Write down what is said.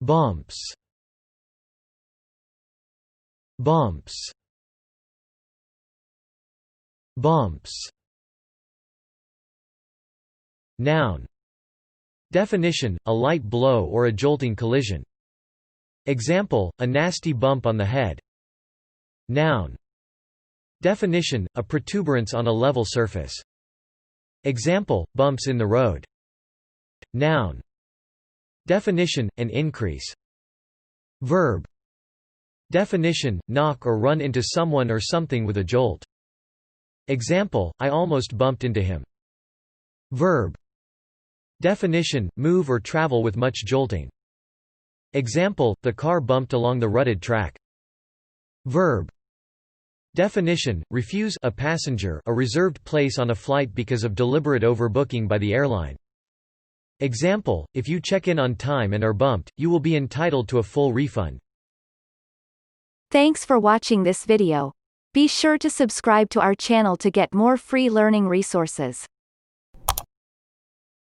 Bumps. Bumps. Bumps. Noun. Definition: a light blow or a jolting collision. Example: a nasty bump on the head. Noun. Definition: a protuberance on a level surface. Example: bumps in the road. Noun. Definition: an increase. Verb. Definition: knock or run into someone or something with a jolt. Example: I almost bumped into him. Verb. Definition: move or travel with much jolting. Example: the car bumped along the rutted track. Verb. Definition: refuse a passenger a reserved place on a flight because of deliberate overbooking by the airline. Example: if you check in on time and are bumped, you will be entitled to a full refund. Thanks for watching this video. Be sure to subscribe to our channel to get more free learning resources.